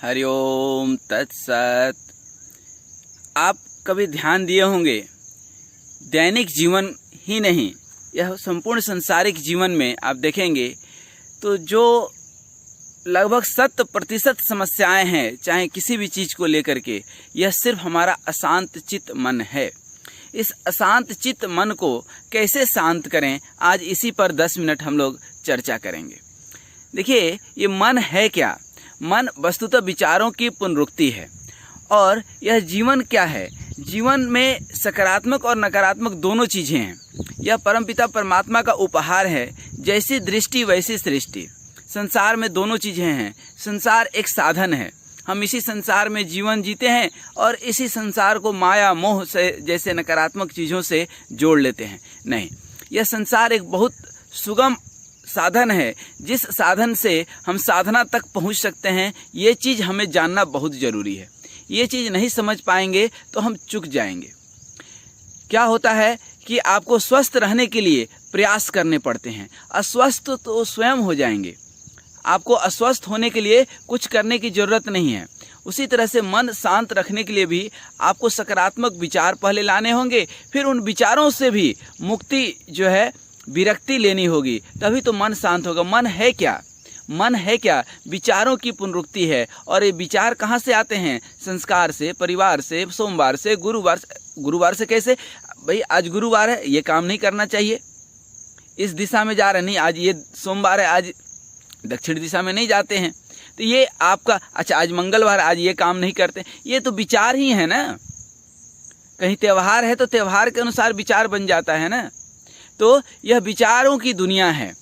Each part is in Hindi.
हरिओम तत्सत। आप कभी ध्यान दिए होंगे, दैनिक जीवन ही नहीं, यह संपूर्ण सांसारिक जीवन में आप देखेंगे तो जो लगभग 100% समस्याएं हैं, चाहे किसी भी चीज़ को लेकर के, यह सिर्फ हमारा अशांत चित्त मन है। इस अशांत चित्त मन को कैसे शांत करें, आज इसी पर 10 मिनट हम लोग चर्चा करेंगे। देखिए, ये मन है क्या? मन वस्तुतः विचारों की पुनरुक्ति है। और यह जीवन क्या है? जीवन में सकारात्मक और नकारात्मक दोनों चीज़ें हैं। यह परमपिता परमात्मा का उपहार है। जैसी दृष्टि वैसी सृष्टि। संसार में दोनों चीज़ें हैं। संसार एक साधन है, हम इसी संसार में जीवन जीते हैं और इसी संसार को माया मोह से जैसे नकारात्मक चीज़ों से जोड़ लेते हैं। नहीं, यह संसार एक बहुत सुगम साधन है, जिस साधन से हम साधना तक पहुंच सकते हैं। ये चीज़ हमें जानना बहुत ज़रूरी है। ये चीज़ नहीं समझ पाएंगे तो हम चूक जाएंगे। क्या होता है कि आपको स्वस्थ रहने के लिए प्रयास करने पड़ते हैं, अस्वस्थ तो स्वयं हो जाएंगे। आपको अस्वस्थ होने के लिए कुछ करने की ज़रूरत नहीं है। उसी तरह से मन शांत रखने के लिए भी आपको सकारात्मक विचार पहले लाने होंगे, फिर उन विचारों से भी मुक्ति जो है, विरक्ति लेनी होगी, तभी तो मन शांत होगा। मन है क्या? मन है क्या? विचारों की पुनरुक्ति है। और ये विचार कहाँ से आते हैं? संस्कार से, परिवार से, सोमवार से, गुरुवार से। गुरुवार से कैसे? भाई आज गुरुवार है, ये काम नहीं करना चाहिए, इस दिशा में जा रहे नहीं, आज ये सोमवार है, आज दक्षिण दिशा में नहीं जाते हैं, तो ये आपका अच्छा, आज मंगलवार, आज ये काम नहीं करते। ये तो विचार ही है ना। कहीं त्यौहार है तो त्यौहार के अनुसार विचार बन जाता है ना। तो यह विचारों की दुनिया है।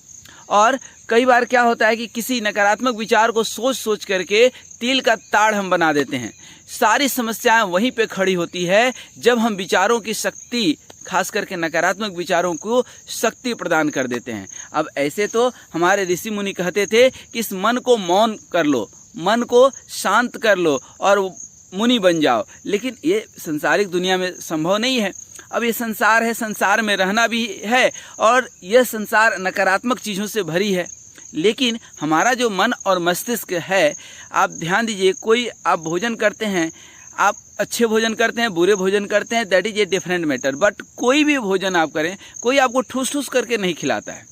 और कई बार क्या होता है कि किसी नकारात्मक विचार को सोच सोच करके तिल का ताड़ हम बना देते हैं। सारी समस्याएं वहीं पे खड़ी होती है जब हम विचारों की शक्ति, खास करके नकारात्मक विचारों को शक्ति प्रदान कर देते हैं। अब ऐसे तो हमारे ऋषि मुनि कहते थे कि इस मन को मौन कर लो, मन को शांत कर लो और मुनि बन जाओ। लेकिन ये संसारिक दुनिया में संभव नहीं है। अब ये संसार है, संसार में रहना भी है और यह संसार नकारात्मक चीज़ों से भरी है। लेकिन हमारा जो मन और मस्तिष्क है, आप ध्यान दीजिए, कोई आप भोजन करते हैं, आप अच्छे भोजन करते हैं, बुरे भोजन करते हैं, that is a different matter. But कोई भी भोजन आप करें, कोई आपको ठूस ठूस करके नहीं खिलाता है,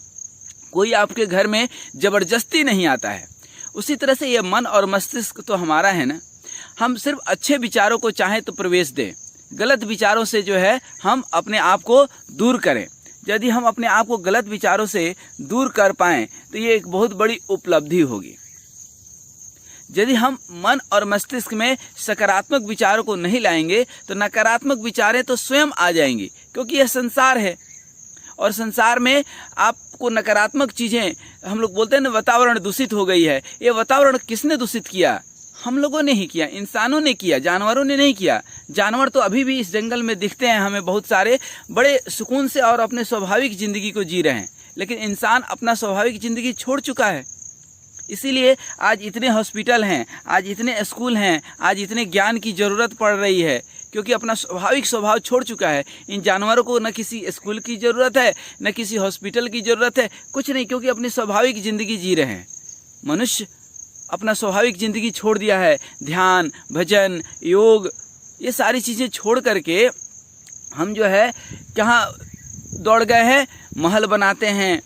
कोई आपके घर में ज़बरदस्ती नहीं आता है। उसी तरह से ये मन और मस्तिष्क तो हमारा है ना। हम सिर्फ अच्छे विचारों को चाहें तो प्रवेश दें, गलत विचारों से जो है हम अपने आप को दूर करें। यदि हम अपने आप को गलत विचारों से दूर कर पाएँ तो ये एक बहुत बड़ी उपलब्धि होगी। यदि हम मन और मस्तिष्क में सकारात्मक विचारों को नहीं लाएंगे तो नकारात्मक विचारें तो स्वयं आ जाएंगी, क्योंकि यह संसार है। और संसार में आपको नकारात्मक चीज़ें, हम लोग बोलते हैं ना, वातावरण दूषित हो गई है। ये वातावरण किसने दूषित किया? हम लोगों ने ही किया, इंसानों ने किया, जानवरों ने नहीं किया। जानवर तो अभी भी इस जंगल में दिखते हैं हमें बहुत सारे, बड़े सुकून से और अपने स्वाभाविक ज़िंदगी को जी रहे हैं। लेकिन इंसान अपना स्वाभाविक ज़िंदगी छोड़ चुका है। इसीलिए आज इतने हॉस्पिटल हैं, आज इतने स्कूल हैं, आज इतने ज्ञान की ज़रूरत पड़ रही है, क्योंकि अपना स्वाभाविक स्वभाव छोड़ चुका है। इन जानवरों को न किसी स्कूल की ज़रूरत है, न किसी हॉस्पिटल की ज़रूरत है, कुछ नहीं, क्योंकि अपनी स्वाभाविक ज़िंदगी जी रहे हैं। मनुष्य अपना स्वाभाविक ज़िंदगी छोड़ दिया है। ध्यान, भजन, योग, ये सारी चीज़ें छोड़ करके हम जो है कहाँ दौड़ गए हैं? महल बनाते हैं।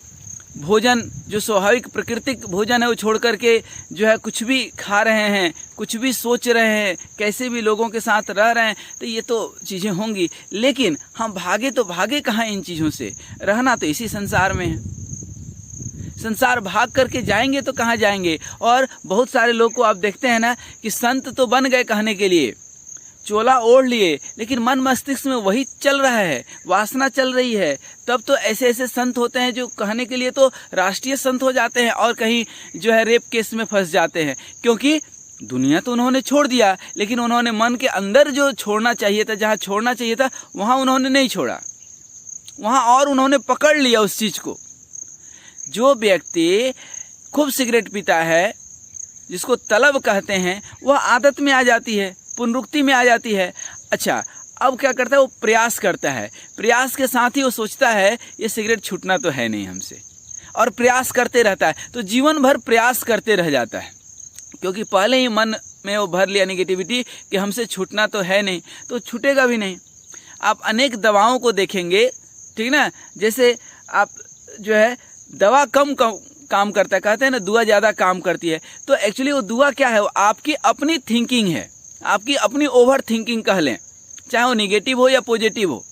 भोजन जो स्वाभाविक प्राकृतिक भोजन है वो छोड़ करके जो है कुछ भी खा रहे हैं, कुछ भी सोच रहे हैं, कैसे भी लोगों के साथ रह रहे हैं। तो ये तो चीज़ें होंगी, लेकिन हम भागे तो भागे कहाँ इन चीज़ों से? रहना तो इसी संसार में है। संसार भाग करके जाएंगे तो कहाँ जाएंगे? और बहुत सारे लोग को आप देखते हैं ना कि संत तो बन गए कहने के लिए, चोला ओढ़ लिए, लेकिन मन मस्तिष्क में वही चल रहा है, वासना चल रही है। तब तो ऐसे ऐसे संत होते हैं जो कहने के लिए तो राष्ट्रीय संत हो जाते हैं और कहीं जो है रेप केस में फंस जाते हैं, क्योंकि दुनिया तो उन्होंने छोड़ दिया, लेकिन उन्होंने मन के अंदर जो छोड़ना चाहिए था, जहाँ छोड़ना चाहिए था, वहाँ उन्होंने नहीं छोड़ा, वहाँ और उन्होंने पकड़ लिया उस चीज़ को। जो व्यक्ति खूब सिगरेट पीता है, जिसको तलब कहते हैं, वह आदत में आ जाती है, पुनरुक्ति में आ जाती है। अच्छा, अब क्या करता है? वो प्रयास करता है। प्रयास के साथ ही वो सोचता है ये सिगरेट छूटना तो है नहीं हमसे, और प्रयास करते रहता है। तो जीवन भर प्रयास करते रह जाता है। क्योंकि पहले ही मन में वो भर लिया निगेटिविटी कि हमसे छूटना तो है नहीं, तो छूटेगा भी नहीं। आप अनेक दवाओं को देखेंगे, ठीक ना, जैसे आप जो है दवा कम काम करता है, कहते हैं ना दुआ ज़्यादा काम करती है, तो एक्चुअली वो दुआ क्या है, वो आपकी अपनी थिंकिंग है, आपकी अपनी ओवर थिंकिंग कह लें, चाहे वो निगेटिव हो या पॉजिटिव हो।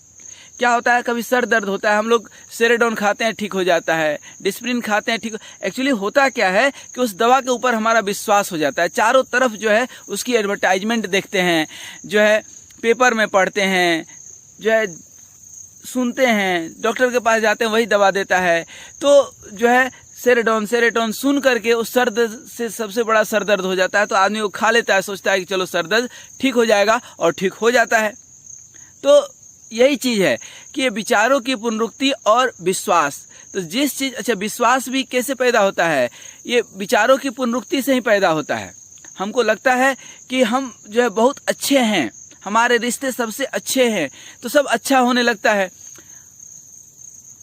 क्या होता है, कभी सर दर्द होता है, हम लोग सेरेडोन खाते हैं, ठीक हो जाता है, डिस्प्रिन खाते हैं, ठीक एक्चुअली होता क्या है कि उस दवा के ऊपर हमारा विश्वास हो जाता है। चारों तरफ जो है उसकी एडवर्टाइजमेंट देखते हैं, जो है पेपर में पढ़ते हैं, जो है सुनते हैं, डॉक्टर के पास जाते हैं वही दवा देता है, तो जो है सेरेटोन सुन करके उस सर दर्द से सबसे बड़ा सर दर्द हो जाता है, तो आदमी वो खा लेता है, सोचता है कि चलो सर दर्द ठीक हो जाएगा, और ठीक हो जाता है। तो यही चीज़ है कि ये विचारों की पुनरुक्ति और विश्वास। तो जिस चीज़, अच्छा विश्वास भी कैसे पैदा होता है, ये विचारों की पुनरुक्ति से ही पैदा होता है। हमको लगता है कि हम जो है बहुत अच्छे हैं, हमारे रिश्ते सबसे अच्छे हैं, तो सब अच्छा होने लगता है।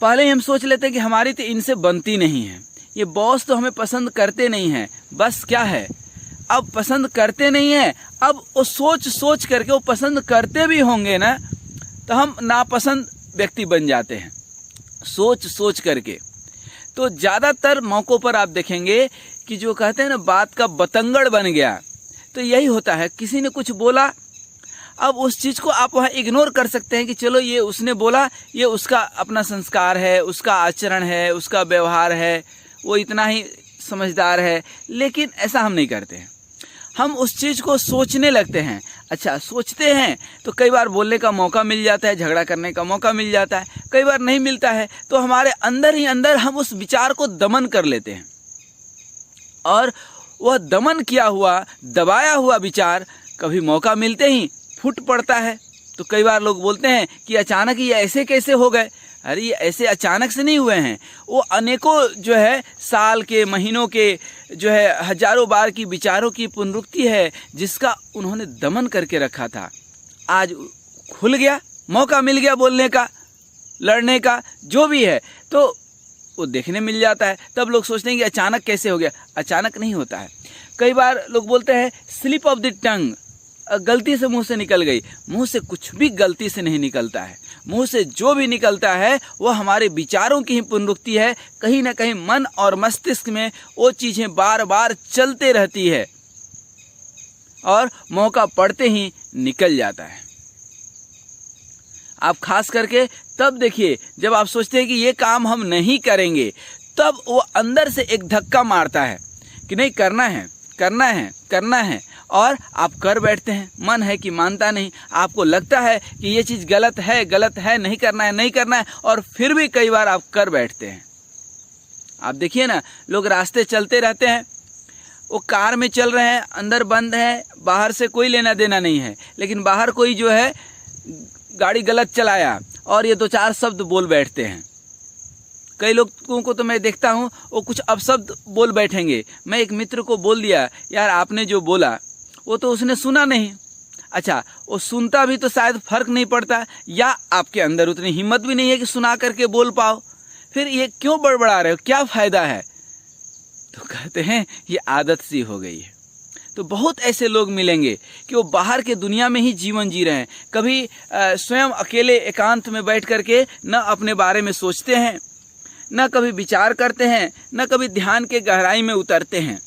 पहले ही हम सोच लेते हैं कि हमारी तो इनसे बनती नहीं है, ये बॉस तो हमें पसंद करते नहीं हैं, बस क्या है, अब पसंद करते नहीं हैं, अब वो सोच करके वो पसंद करते भी होंगे ना, तो हम नापसंद व्यक्ति बन जाते हैं सोच करके। तो ज़्यादातर मौक़ों पर आप देखेंगे कि जो कहते हैं ना बात का बतंगड़ बन गया, तो यही होता है। किसी ने कुछ बोला, अब उस चीज़ को आप वहाँ इग्नोर कर सकते हैं कि चलो ये उसने बोला, ये उसका अपना संस्कार है, उसका आचरण है, उसका व्यवहार है, वो इतना ही समझदार है, लेकिन ऐसा हम नहीं करते हैं। हम उस चीज़ को सोचने लगते हैं। अच्छा, सोचते हैं तो कई बार बोलने का मौका मिल जाता है, झगड़ा करने का मौका मिल जाता है, कई बार नहीं मिलता है, तो हमारे अंदर ही अंदर हम उस विचार को दमन कर लेते हैं, और वह दमन किया हुआ, दबाया हुआ विचार कभी मौका मिलते ही फूट पड़ता है। तो कई बार लोग बोलते हैं कि अचानक ये ऐसे कैसे हो गए। अरे ये ऐसे अचानक से नहीं हुए हैं, वो अनेकों जो है साल के, महीनों के, जो है हजारों बार की विचारों की पुनरुक्ति है, जिसका उन्होंने दमन करके रखा था। आज खुल गया, मौका मिल गया बोलने का, लड़ने का, जो भी है, तो वो देखने मिल जाता है। तब लोग सोचते हैं कि अचानक कैसे हो गया। अचानक नहीं होता है। कई बार लोग बोलते हैं स्लिप ऑफ द टंग, गलती से मुंह से निकल गई। मुंह से कुछ भी गलती से नहीं निकलता है। मुंह से जो भी निकलता है वो हमारे विचारों की ही पुनरुक्ति है। कहीं ना कहीं मन और मस्तिष्क में वो चीज़ें बार बार चलते रहती है और मौका पड़ते ही निकल जाता है। आप खास करके तब देखिए जब आप सोचते हैं कि ये काम हम नहीं करेंगे, तब वो अंदर से एक धक्का मारता है कि नहीं, करना है, करना है, करना है, और आप कर बैठते हैं। मन है कि मानता नहीं, आपको लगता है कि ये चीज़ गलत है, नहीं करना है, नहीं करना है, और फिर भी कई बार आप कर बैठते हैं। आप देखिए ना, लोग रास्ते चलते रहते हैं, वो कार में चल रहे हैं, अंदर बंद है, बाहर से कोई लेना देना नहीं है, लेकिन बाहर कोई जो है गाड़ी गलत चलाया और ये दो चार शब्द बोल बैठते हैं। कई लोगों को तो मैं देखता हूँ वो कुछ अपशब्द बोल बैठेंगे। मैं एक मित्र को बोल दिया, यार आपने जो बोला वो तो उसने सुना नहीं। अच्छा, वो सुनता भी तो शायद फर्क नहीं पड़ता, या आपके अंदर उतनी हिम्मत भी नहीं है कि सुना करके बोल पाओ, फिर ये क्यों बड़बड़ा रहे हो, क्या फ़ायदा है। तो कहते हैं ये आदत सी हो गई है। तो बहुत ऐसे लोग मिलेंगे कि वो बाहर के दुनिया में ही जीवन जी रहे हैं, कभी स्वयं अकेले एकांत में बैठ करके न अपने बारे में सोचते हैं, न कभी विचार करते हैं, न कभी ध्यान के गहराई में उतरते हैं।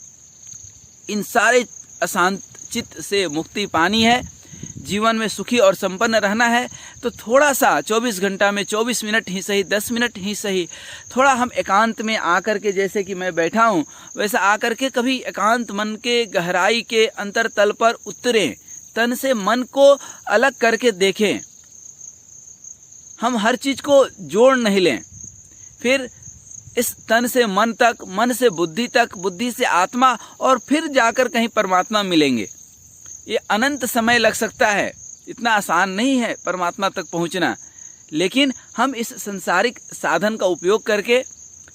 इन सारे अशांत चित्त से मुक्ति पानी है, जीवन में सुखी और संपन्न रहना है, तो थोड़ा सा 24 घंटा में 24 मिनट ही सही, 10 मिनट ही सही, थोड़ा हम एकांत में आकर के, जैसे कि मैं बैठा हूँ वैसा आकर के कभी एकांत मन के गहराई के अंतरतल पर उतरें, तन से मन को अलग करके देखें। हम हर चीज़ को जोड़ नहीं लें, फिर इस तन से मन तक, मन से बुद्धि तक, बुद्धि से आत्मा, और फिर जाकर कहीं परमात्मा मिलेंगे। ये अनंत समय लग सकता है, इतना आसान नहीं है परमात्मा तक पहुंचना, लेकिन हम इस संसारिक साधन का उपयोग करके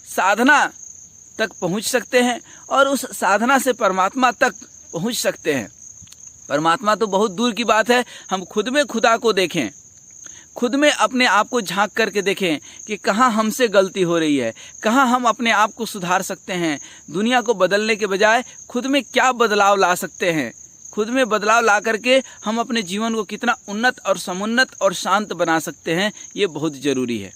साधना तक पहुंच सकते हैं और उस साधना से परमात्मा तक पहुंच सकते हैं। परमात्मा तो बहुत दूर की बात है, हम खुद में खुदा को देखें। खुद में अपने आप को झांक करके देखें कि कहाँ हमसे गलती हो रही है, कहाँ हम अपने आप को सुधार सकते हैं। दुनिया को बदलने के बजाय खुद में क्या बदलाव ला सकते हैं, खुद में बदलाव ला करके हम अपने जीवन को कितना उन्नत और समुन्नत और शांत बना सकते हैं, ये बहुत ज़रूरी है।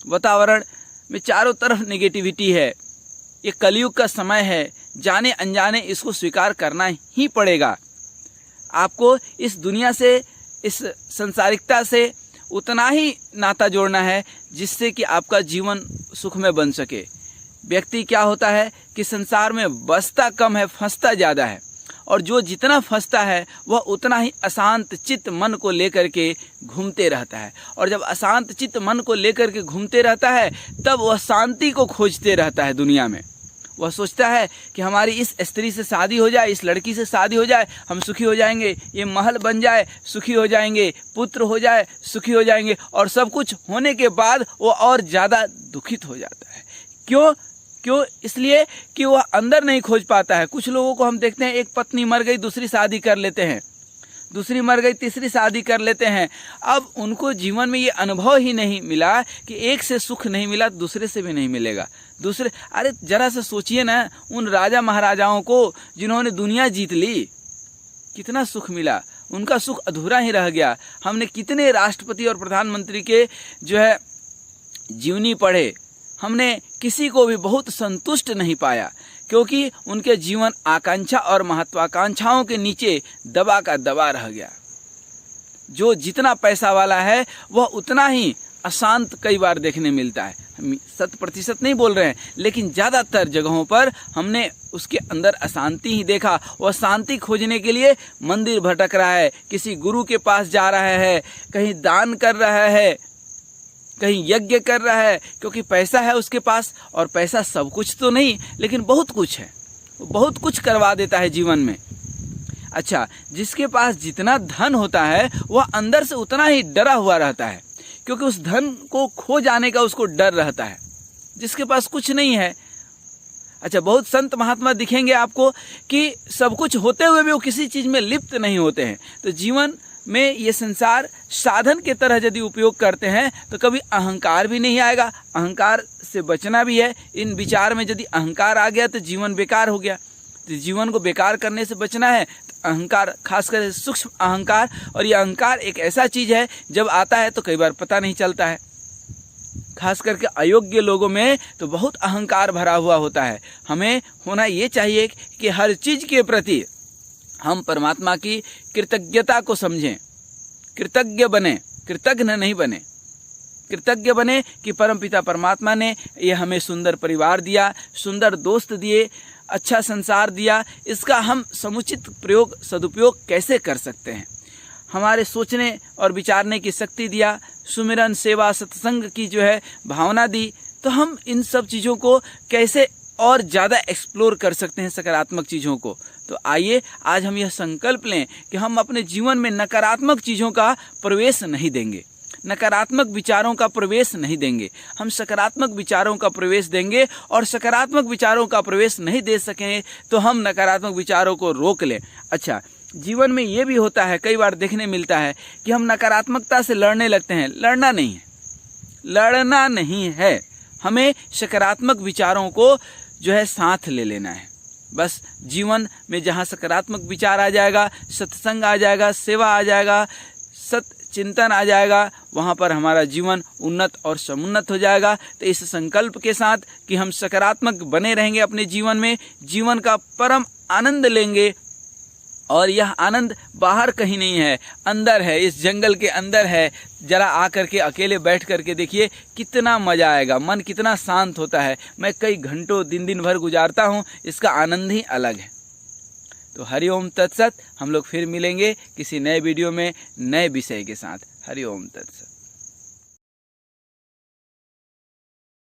वातावरण में चारों तरफ नेगेटिविटी है, ये कलयुग का समय है, जाने अनजाने इसको स्वीकार करना ही पड़ेगा। आपको इस दुनिया से, इस संसारिकता से उतना ही नाता जोड़ना है जिससे कि आपका जीवन सुखमय बन सके। व्यक्ति क्या होता है कि संसार में बसता कम है, फंसता ज़्यादा है, और जो जितना फंसता है वह उतना ही अशांत चित्त मन को लेकर के घूमते रहता है, और जब अशांत चित्त मन को लेकर के घूमते रहता है तब वह शांति को खोजते रहता है दुनिया में। वह सोचता है कि हमारी इस स्त्री से शादी हो जाए, इस लड़की से शादी हो जाए, हम सुखी हो जाएंगे, ये महल बन जाए, सुखी हो जाएंगे, पुत्र हो जाए, सुखी हो जाएंगे, और सब कुछ होने के बाद वो और ज़्यादा दुखित हो जाता है। क्यों? इसलिए कि वह अंदर नहीं खोज पाता है। कुछ लोगों को हम देखते हैं, एक पत्नी मर गई, दूसरी शादी कर लेते हैं, दूसरी मर गई, तीसरी शादी कर लेते हैं। अब उनको जीवन में ये अनुभव ही नहीं मिला कि एक से सुख नहीं मिला दूसरे से भी नहीं मिलेगा। अरे जरा से सोचिए ना, उन राजा महाराजाओं को जिन्होंने दुनिया जीत ली, कितना सुख मिला, उनका सुख अधूरा ही रह गया। हमने कितने राष्ट्रपति और प्रधानमंत्री के जो है जीवनी पढ़े, हमने किसी को भी बहुत संतुष्ट नहीं पाया, क्योंकि उनके जीवन आकांक्षा और महत्वाकांक्षाओं के नीचे दबा का दबा रह गया। जो जितना पैसा वाला है वह उतना ही अशांत कई बार देखने मिलता है। हम 100% नहीं बोल रहे हैं, लेकिन ज़्यादातर जगहों पर हमने उसके अंदर अशांति ही देखा। वह शांति खोजने के लिए मंदिर भटक रहा है, किसी गुरु के पास जा रहा है, कहीं दान कर रहा है, कहीं यज्ञ कर रहा है, क्योंकि पैसा है उसके पास। और पैसा सब कुछ तो नहीं, लेकिन बहुत कुछ है, बहुत कुछ करवा देता है जीवन में। अच्छा, जिसके पास जितना धन होता है वह अंदर से उतना ही डरा हुआ रहता है, क्योंकि उस धन को खो जाने का उसको डर रहता है। जिसके पास कुछ नहीं है, अच्छा, बहुत संत महात्मा दिखेंगे आपको कि सब कुछ होते हुए भी वो किसी चीज़ में लिप्त नहीं होते हैं। तो जीवन में ये संसार साधन के तरह यदि उपयोग करते हैं तो कभी अहंकार भी नहीं आएगा। अहंकार से बचना भी है। इन विचार में यदि अहंकार आ गया तो जीवन बेकार हो गया। तो जीवन को बेकार करने से बचना है तो अहंकार, खासकर सूक्ष्म अहंकार, और ये अहंकार एक ऐसा चीज़ है जब आता है तो कई बार पता नहीं चलता है। खास करके अयोग्य लोगों में तो बहुत अहंकार भरा हुआ होता है। हमें होना ये चाहिए कि हर चीज़ के प्रति हम परमात्मा की कृतज्ञता को समझें, कृतज्ञ बने, कृतज्ञ नहीं बने। कृतज्ञ बने कि परमपिता परमात्मा ने ये हमें सुंदर परिवार दिया, सुंदर दोस्त दिए, अच्छा संसार दिया, इसका हम समुचित प्रयोग, सदुपयोग कैसे कर सकते हैं। हमारे सोचने और विचारने की शक्ति दिया, सुमिरन, सेवा, सत्संग की जो है भावना दी, तो हम इन सब चीज़ों को कैसे और ज़्यादा एक्सप्लोर कर सकते हैं, सकारात्मक चीज़ों को। तो आइए आज हम यह संकल्प लें कि हम अपने जीवन में नकारात्मक चीज़ों का प्रवेश नहीं देंगे, नकारात्मक विचारों का प्रवेश नहीं देंगे। हम सकारात्मक विचारों का प्रवेश देंगे, और सकारात्मक विचारों का प्रवेश नहीं दे सकें तो हम नकारात्मक विचारों को रोक लें। अच्छा, जीवन में ये भी होता है, कई बार देखने मिलता है कि हम नकारात्मकता से लड़ने लगते हैं। लड़ना नहीं है, लड़ना नहीं है, हमें सकारात्मक विचारों को जो है साथ ले लेना है। बस जीवन में जहाँ सकारात्मक विचार आ जाएगा, सत्संग आ जाएगा, सेवा आ जाएगा, सत चिंतन आ जाएगा, वहाँ पर हमारा जीवन उन्नत और समुन्नत हो जाएगा। तो इस संकल्प के साथ कि हम सकारात्मक बने रहेंगे अपने जीवन में, जीवन का परम आनंद लेंगे। और यह आनंद बाहर कहीं नहीं है, अंदर है, इस जंगल के अंदर है। जरा आकर के अकेले बैठ करके देखिए कितना मज़ा आएगा, मन कितना शांत होता है। मैं कई घंटों दिन भर गुजारता हूँ, इसका आनंद ही अलग है। तो हरिओम तत्सत। हम लोग फिर मिलेंगे किसी नए वीडियो में नए विषय के साथ। हरिओम तत्सत।